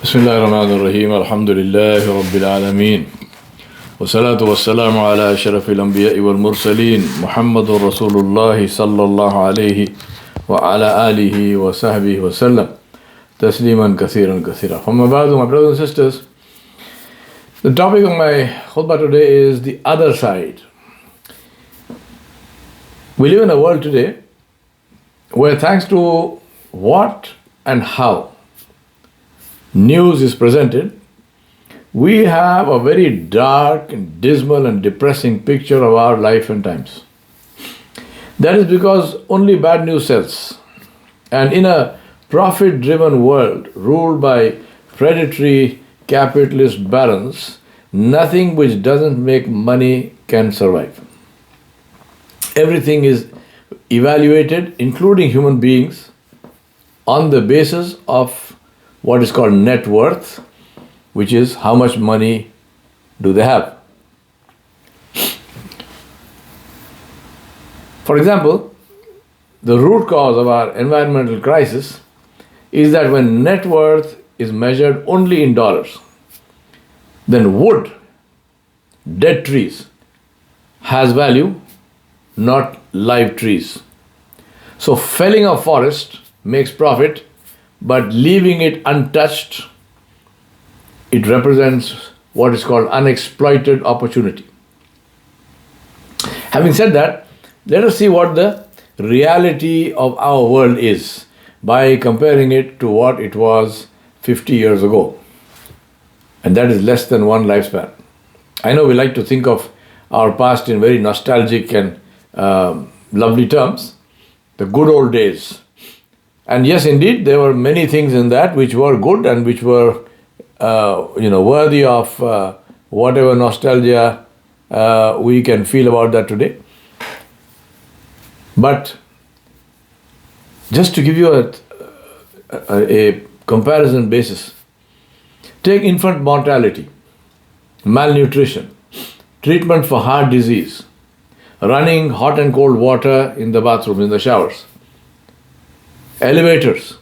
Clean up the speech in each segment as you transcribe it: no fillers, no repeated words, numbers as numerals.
بسم الله الرحمن الرحيم الحمد لله رب العالمين والصلاة والسلام على أشرف الأنبياء والمرسلين محمد رسول الله صلى الله عليه وعلى آله وصحبه وسلم تسليما كثيرا كثيرا. Amma ba'du, my brothers and sisters, the topic of my khutbah today is the other side. We live in a world today where, thanks to what and how news is presented, we have a very dark and dismal and depressing picture of our life and times. That is because only bad news sells. And in a profit-driven world ruled by predatory capitalist barons, nothing which doesn't make money can survive. Everything is evaluated, including human beings, on the basis of what is called net worth, which is how much money do they have. For example, the root cause of our environmental crisis is that when net worth is measured only in dollars, then wood, dead trees, has value, not live trees. So felling a forest makes profit, but leaving it untouched, it represents what is called unexploited opportunity. Having said that, let us see what the reality of our world is by comparing it to what it was 50 years ago. And that is less than one lifespan. I know we like to think of our past in very nostalgic and lovely terms, the good old days. And yes, indeed, there were many things in that which were good and which were, worthy of whatever nostalgia we can feel about that today. But just to give you a comparison basis, take infant mortality, malnutrition, treatment for heart disease, running hot and cold water in the bathroom, in the showers, elevators,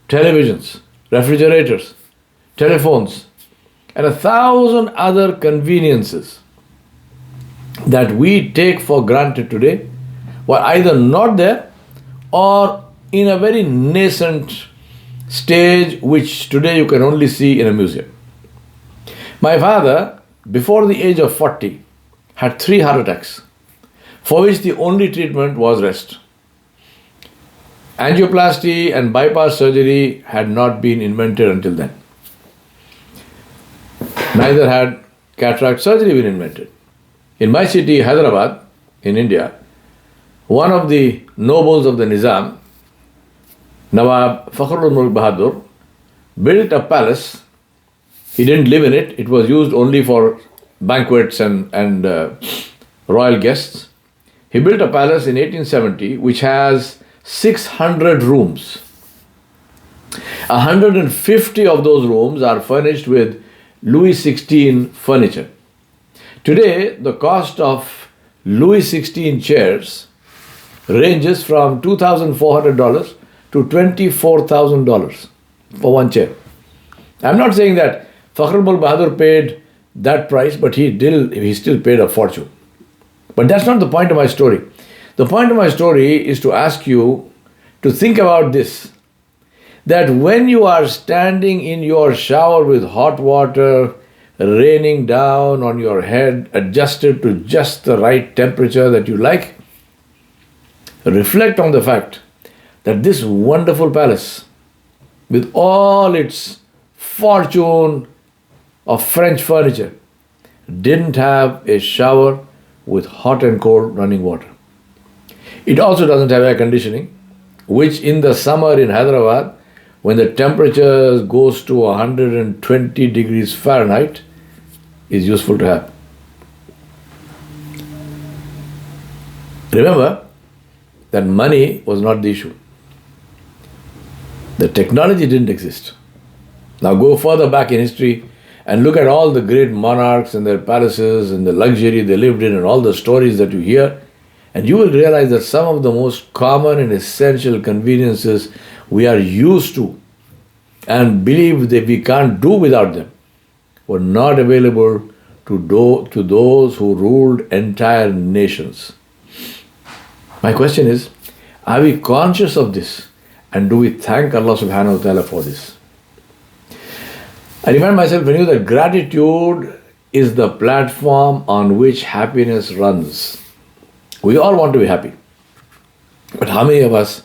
televisions, refrigerators, telephones, and 1,000 other conveniences that we take for granted today were either not there or in a very nascent stage, which today you can only see in a museum. My father, before the age of 40, had 3 heart attacks, for which the only treatment was rest. Angioplasty and bypass surgery had not been invented until then. Neither had cataract surgery been invented. In my city, Hyderabad, in India, one of the nobles of the Nizam, Nawab Fakhrul Mulk Bahadur, built a palace. He didn't live in it. It was used only for banquets and royal guests. He built a palace in 1870 which has 600 rooms. 150 of those rooms are furnished with Louis XVI furniture. Today, the cost of Louis XVI chairs ranges from $2,400 to $24,000 for one chair. I'm not saying that Fakhr Mulk Bahadur paid that price, but he still paid a fortune. But that's not the point of my story. The point of my story is to ask you to think about this, that when you are standing in your shower with hot water raining down on your head, adjusted to just the right temperature that you like, reflect on the fact that this wonderful palace, with all its fortune of French furniture, didn't have a shower with hot and cold running water. It also doesn't have air conditioning, which in the summer in Hyderabad, when the temperature goes to 120 degrees Fahrenheit, is useful to have. Remember that money was not the issue. The technology didn't exist. Now go further back in history and look at all the great monarchs and their palaces and the luxury they lived in and all the stories that you hear, and you will realize that some of the most common and essential conveniences we are used to and believed that we can't do without them were not available to those who ruled entire nations. My question is, are we conscious of this? And do we thank Allah subhanahu wa ta'ala for this? I remind myself anew that gratitude is the platform on which happiness runs. We all want to be happy. But how many of us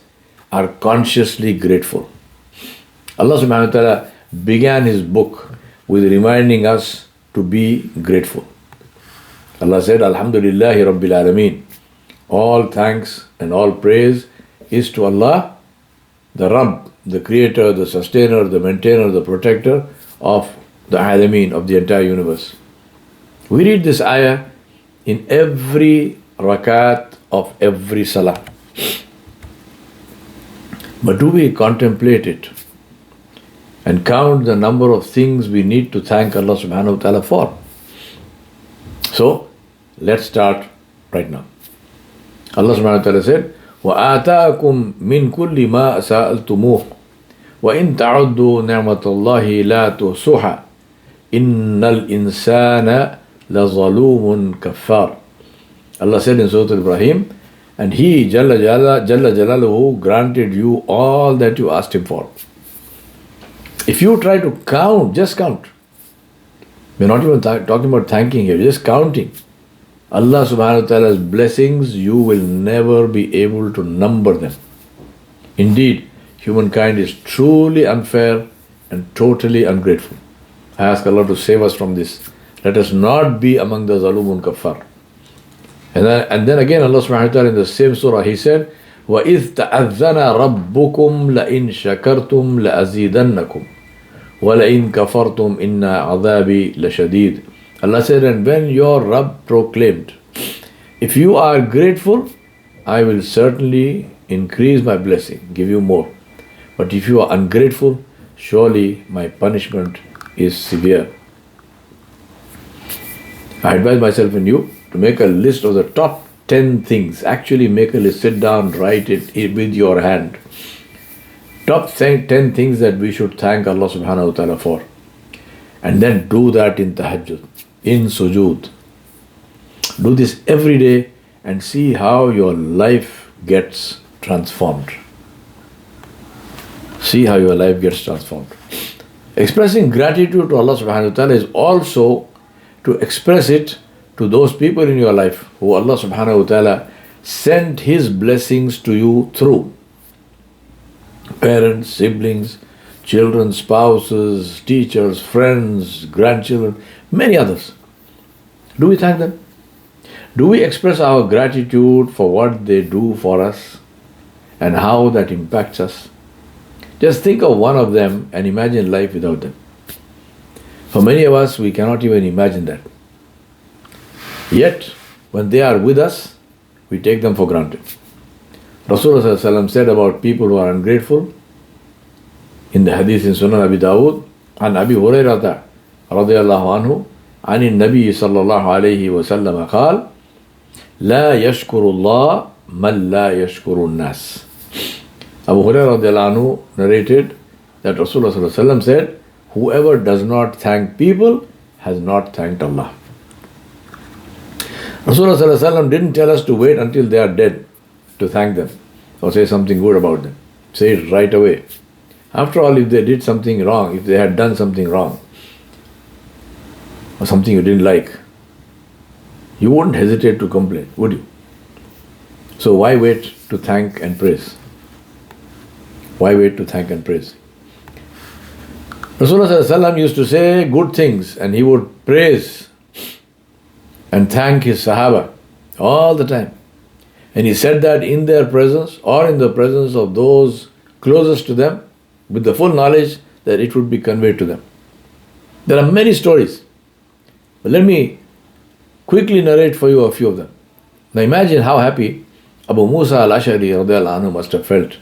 are consciously grateful? Allah subhanahu wa ta'ala began His book with reminding us to be grateful. Allah said, Alhamdulillahi Rabbil Alameen. All thanks and all praise is to Allah, the Rabb, the creator, the sustainer, the maintainer, the protector of the Alameen, of the entire universe. We read this ayah in every rakat of every salah. But do we contemplate it and count the number of things we need to thank Allah subhanahu wa ta'ala for? So, let's start right now. Allah subhanahu wa ta'ala said, وَآتَاكُم مِّن كُلِّ مَا سَأَلْتُمُوهُ وَإِن تَعُدُّوا نِعْمَةَ اللَّهِ لَا تُحْصُوهَا إِنَّ الْإِنسَانَ لَظَلُومٌ كَفَّارٌ. Allah said in Surah Ibrahim, and He, Jalla Jalaluhu, granted you all that you asked Him for. If you try to count, just count. We're not even talking about thanking here, just counting. Allah subhanahu wa ta'ala's blessings, you will never be able to number them. Indeed, humankind is truly unfair and totally ungrateful. I ask Allah to save us from this. Let us not be among the zalumun kaffar. And then again Allah subhanahu wa ta'ala in the same surah, He said, وَإِذْ تَأَذَّنَ رَبُّكُمْ لَإِنْ شَكَرْتُمْ لَأَزِيدَنَّكُمْ وَلَئِنْ كَفَرْتُمْ إِنَّ عَذَابِي لَشَدِيدٌ. Allah said, and when your Rabb proclaimed, if you are grateful, I will certainly increase my blessing, give you more. But if you are ungrateful, surely my punishment is severe. I advise myself and you to make a list of the top 10 things. Actually make a list, sit down, write it with your hand. Top 10 things that we should thank Allah subhanahu wa ta'ala for. And then do that in tahajjud, in sujood. Do this every day and see how your life gets transformed. See how your life gets transformed. Expressing gratitude to Allah subhanahu wa ta'ala is also to express it to those people in your life who Allah subhanahu wa ta'ala sent His blessings to you through. Parents, siblings, children, spouses, teachers, friends, grandchildren, many others. Do we thank them? Do we express our gratitude for what they do for us and how that impacts us? Just think of one of them and imagine life without them. For many of us, we cannot even imagine that. Yet, when they are with us, we take them for granted. Rasulullah ﷺ said about people who are ungrateful in the hadith in Sunan Abi Dawud, عن أبي هريرة رضي الله عنه عن النبي صلى الله عليه وسلم قال لا يشكر الله من لا يشكر الناس. Abu Hurairah radiallahu anhu narrated that Rasulullah sallallahu alaihi wasallam said, whoever does not thank people has not thanked Allah. Rasulullah sallallahu alaihi wasallam didn't tell us to wait until they are dead to thank them or say something good about them. Say it right away. After all, if they did something wrong, if they had done something wrong or something you didn't like, you wouldn't hesitate to complain, would you? So why wait to thank and praise? Why wait to thank and praise? Rasulullah sallallahu alaihi wasallam used to say good things and he would praise and thank his Sahaba all the time. And he said that in their presence or in the presence of those closest to them with the full knowledge that it would be conveyed to them. There are many stories, but let me quickly narrate for you a few of them. Now imagine how happy Abu Musa al-Ash'ari radiallahu anhu must have felt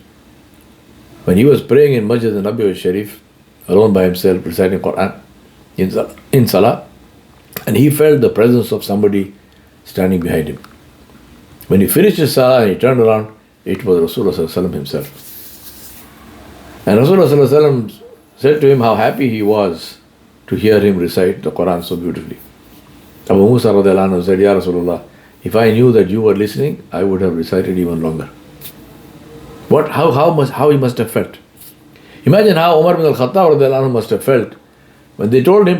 when he was praying in Masjid al-Nabi al-Sharif alone by himself reciting Quran in Salah, and he felt the presence of somebody standing behind him. When he finished his Salah and he turned around, it was Rasulullah sallallahu alaihi wasallam himself. And Rasulullah sallallahu alaihi wasallam said to him how happy he was to hear him recite the Quran so beautifully. Abu Musa radiallahu anhu said, Ya Rasulullah, if I knew that you were listening, I would have recited even longer. How he must have felt. Imagine how Umar bin al-Khattab radiallahu anhu must have felt when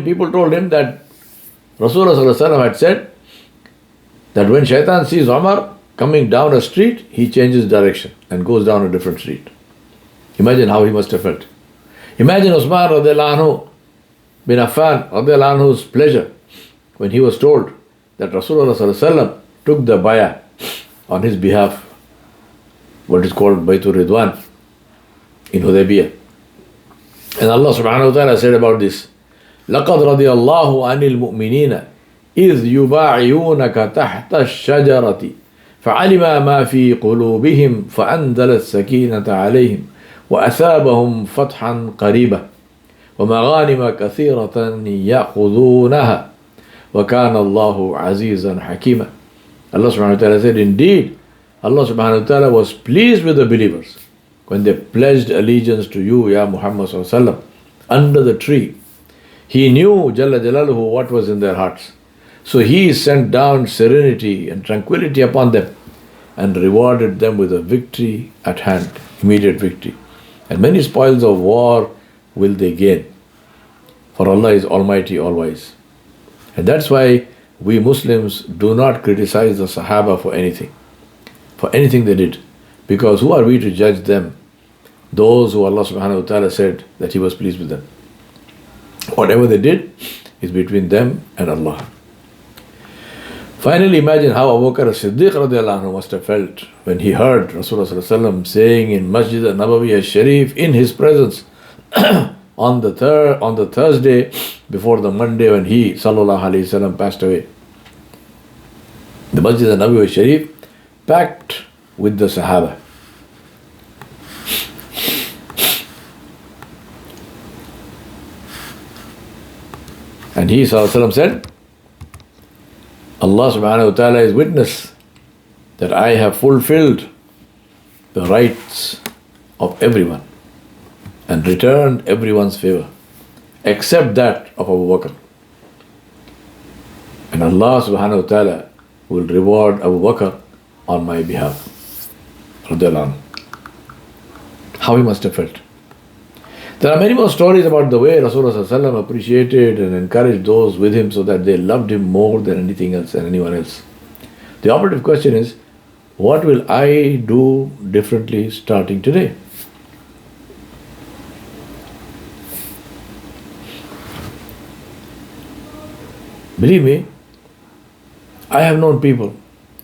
people told him that Rasulullah sallallahu alaihi wasallam had said that when shaitan sees Umar coming down a street, he changes direction and goes down a different street. Imagine how he must have felt. Imagine Usman radiallahu anhu bin Affan radiallahu anhu's pleasure when he was told that Rasulullah sallallahu alaihi wasallam took the bayah on his behalf, what is called Baytur Ridwan in Hudaybiyah. And Allah subhanahu wa ta'ala said about this, لَقَدْ رَضِيَ اللَّهُ عَنِ الْمُؤْمِنِينَ إِذْ يُبَاعِعُونَكَ تَحْتَ الشَّجَرَةِ فَعَلِمَ مَا فِي قُلُوبِهِمْ فَأَنزَلَ السَّكِينَةَ عَلَيْهِمْ وَأَثَابَهُمْ فَتْحًا قَرِيبًا وَمَغَانِمَ كَثِيرَةً يَأْخُذُونَهَا وَكَانَ اللَّهُ عَزِيزًا حَكِيمًا. Allah subhanahu wa ta'ala said, indeed, Allah subhanahu wa ta'ala was pleased with the believers when they pledged allegiance to you, Ya Muhammad sallallahu alaihi wasallam, under the tree. He knew, Jalla Jalaluhu, what was in their hearts. So He sent down serenity and tranquility upon them and rewarded them with a victory at hand, immediate victory. And many spoils of war will they gain. For Allah is Almighty, All-Wise. And that's why we Muslims do not criticize the Sahaba for anything they did. Because who are we to judge them? Those who Allah subhanahu wa ta'ala said that He was pleased with them. Whatever they did is between them and Allah. Finally, imagine how Abu Bakr as-Siddiq radiallahu anhu must have felt when he heard Rasulullah sallallahu alaihi wasallam saying in Masjid al-Nabawi al-Sharif in his presence on the Thursday before the Monday when he sallallahu alaihi wasallam passed away. The Masjid al-Nabawi al-Sharif packed with the Sahaba. And he sallallahu alaihi wasallam said, Allah subhanahu wa ta'ala is witness that I have fulfilled the rights of everyone and returned everyone's favor except that of Abu Bakr. And Allah subhanahu wa ta'ala will reward Abu Bakr on my behalf. Radiallahu anhu. How he must have felt. There are many more stories about the way Rasulullah sallallahu alaihi wasallam appreciated and encouraged those with him so that they loved him more than anything else and anyone else. The operative question is, what will I do differently starting today? Believe me, I have known people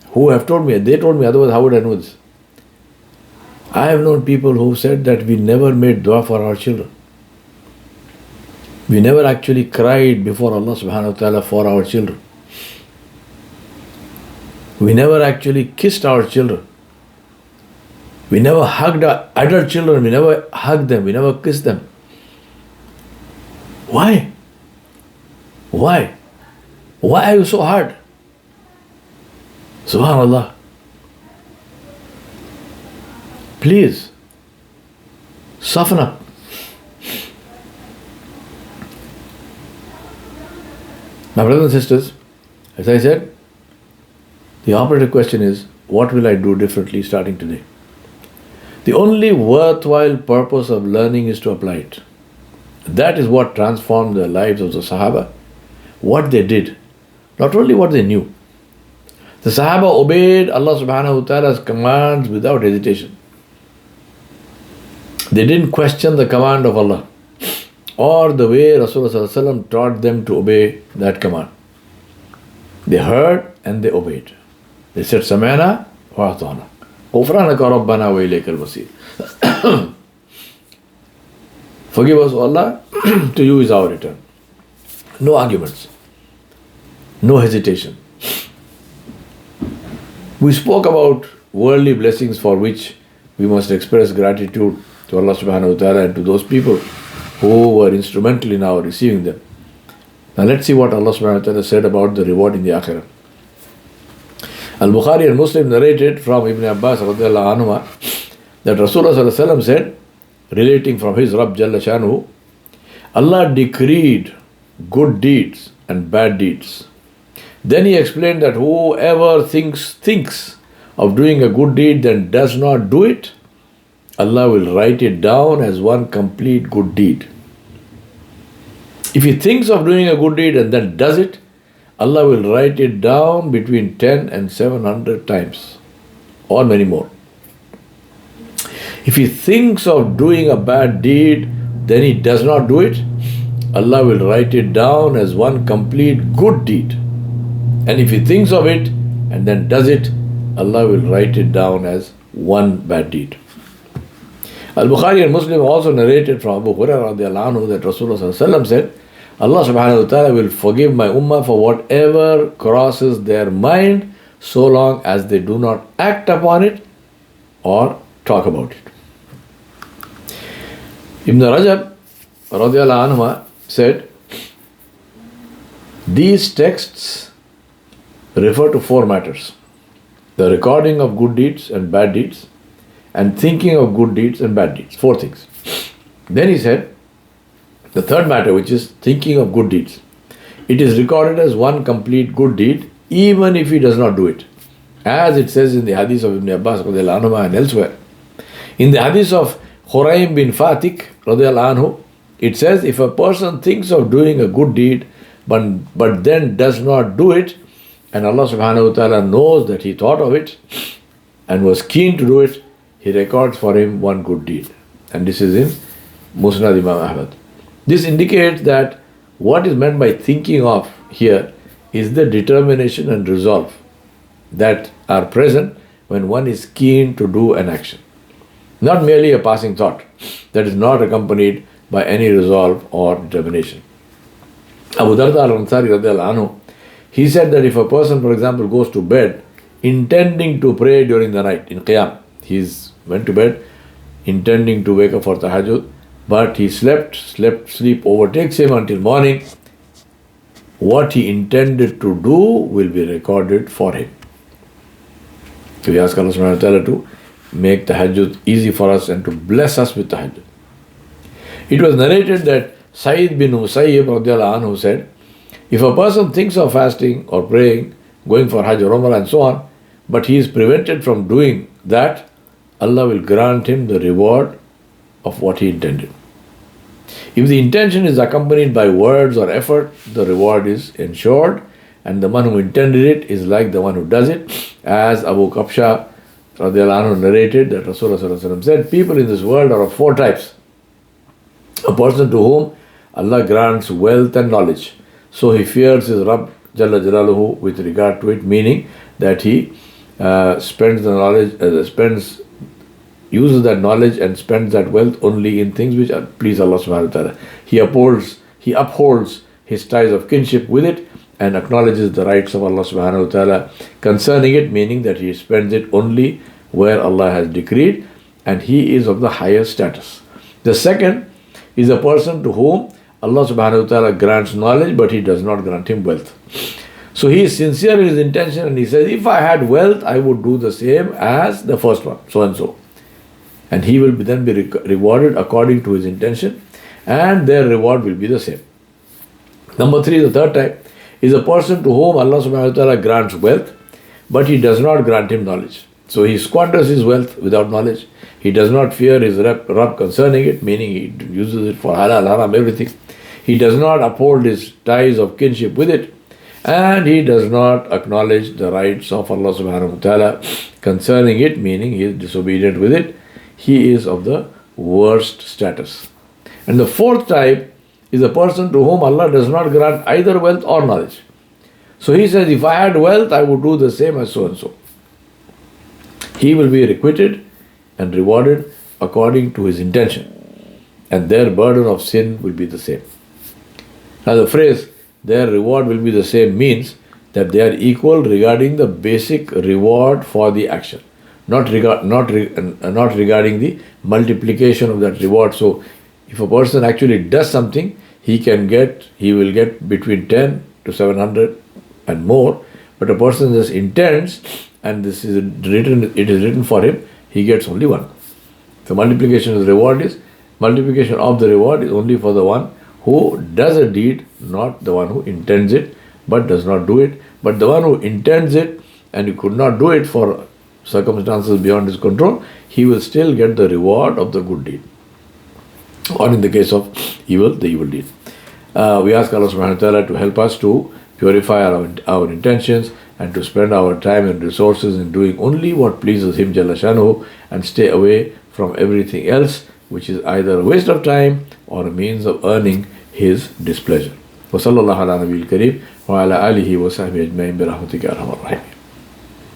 who have told me, they told me, otherwise how would I know this? I have known people who said that we never made dua for our children. We never actually cried before Allah subhanahu wa ta'ala for our children. We never actually kissed our children. We never hugged our adult children. We never hugged them. We never kissed them. Why? Why? Why are you so hard? Subhanallah. Please, soften up. My brothers and sisters, as I said, the operative question is, what will I do differently starting today? The only worthwhile purpose of learning is to apply it. That is what transformed the lives of the Sahaba, what they did, not only what they knew. The Sahaba obeyed Allah subhanahu wa ta'ala's commands without hesitation. They didn't question the command of Allah or the way Rasulullah sallallahu alaihi wasallam taught them to obey that command. They heard and they obeyed. They said, Sam'ana wa ata'na. Ghufranaka rabbana wa ilaykal masir. Forgive us, O Allah, to you is our return. No arguments. No hesitation. We spoke about worldly blessings for which we must express gratitude to Allah subhanahu wa ta'ala and to those people who were instrumental in our receiving them. Now let's see what Allah subhanahu wa ta'ala said about the reward in the Akhirah. Al-Bukhari and Muslim narrated from Ibn Abbas radiallahu anhu that Rasulullah sallallahu alaihi wasallam said, relating from his Rabb Jalla Shanuhu, Allah decreed good deeds and bad deeds. Then he explained that whoever thinks of doing a good deed then does not do it, Allah will write it down as one complete good deed. If he thinks of doing a good deed and then does it, Allah will write it down between 10 and 700 times or many more. If he thinks of doing a bad deed, then he does not do it, Allah will write it down as one complete good deed. And if he thinks of it and then does it, Allah will write it down as one bad deed. Al-Bukhari and Muslim also narrated from Abu Hurairah radiallahu anhu that Rasulullah sallallahu alaihi wasallam said, Allah subhanahu wa ta'ala will forgive my ummah for whatever crosses their mind so long as they do not act upon it or talk about it. Ibn Rajab radiallahu anhu said, these texts refer to 4 matters: the recording of good deeds and bad deeds, and thinking of good deeds and bad deeds. 4 things. Then he said, the third matter, which is thinking of good deeds, it is recorded as one complete good deed even if he does not do it, as it says in the hadith of Ibn Abbas radiallahu anhu and elsewhere. In the hadith of Khuraym bin Fatik radiallahu anhu, it says, if a person thinks of doing a good deed but then does not do it, and Allah subhanahu wa ta'ala knows that he thought of it and was keen to do it, he records for him one good deed. And this is in Musnad Imam Ahmad. This indicates that what is meant by thinking of here is the determination and resolve that are present when one is keen to do an action. Not merely a passing thought that is not accompanied by any resolve or determination. Abu Darda al-Ansari radiallahu anhu, he said that if a person, for example, goes to bed intending to pray during the night in Qiyam, he went to bed intending to wake up for tahajjud, but he sleep overtakes him until morning, what he intended to do will be recorded for him. So we ask Allah subhanahu wa ta'ala to make tahajjud easy for us and to bless us with tahajjud. It was narrated that Sayyid bin Musayyib radiallahu anhu said, if a person thinks of fasting or praying, going for Hajj or Umrah and so on, but he is prevented from doing that, Allah will grant him the reward of what he intended. If the intention is accompanied by words or effort, the reward is ensured, and the one who intended it is like the one who does it. As Abu Kabsha radiallahu anhu narrated that Rasulullah sallallahu alaihi wasallam said, people in this world are of 4 types. A person to whom Allah grants wealth and knowledge, so he fears his Rabb Jalla Jalaluhu with regard to it, meaning that he spends the knowledge, uses that knowledge and spends that wealth only in things which please Allah subhanahu wa ta'ala. He upholds his ties of kinship with it and acknowledges the rights of Allah subhanahu wa ta'ala concerning it, meaning that he spends it only where Allah has decreed, and he is of the highest status. The second is a person to whom Allah subhanahu wa ta'ala grants knowledge, but he does not grant him wealth. So he is sincere in his intention and he says, if I had wealth, I would do the same as the first one, so and so. And he will then be rewarded according to his intention, and their reward will be the same. Number 3, the third type, is a person to whom Allah subhanahu wa ta'ala grants wealth, but he does not grant him knowledge. So he squanders his wealth without knowledge. He does not fear his Rabb concerning it, meaning he uses it for halal, haram, everything. He does not uphold his ties of kinship with it, and he does not acknowledge the rights of Allah subhanahu wa ta'ala concerning it, meaning he is disobedient with it. He is of the worst status. And the 4th type is a person to whom Allah does not grant either wealth or knowledge. So he says, if I had wealth, I would do the same as so and so. He will be requited and rewarded according to his intention, and their burden of sin will be the same. Now the phrase, their reward will be the same, means that they are equal regarding the basic reward for the action, not regarding the multiplication of that reward. So if a person actually does something, he will get between 10 to 700 and more, but a person just intends and it is written for him, he gets only 1. The multiplication of the reward is only for the one who does a deed, not the one who intends it but does not do it. But the one who intends it and he could not do it for circumstances beyond his control, he will still get the reward of the good deed. Or in the case of evil, the evil deed. We ask Allah subhanahu wa ta'ala to help us to purify our intentions and to spend our time and resources in doing only what pleases Him Jalla Shanuhu, and stay away from everything else which is either a waste of time or a means of earning His displeasure. وصلى الله على نبي الكريم وعلى آله وصحبه أجمعين برحمتك يا أرحم الراحمين.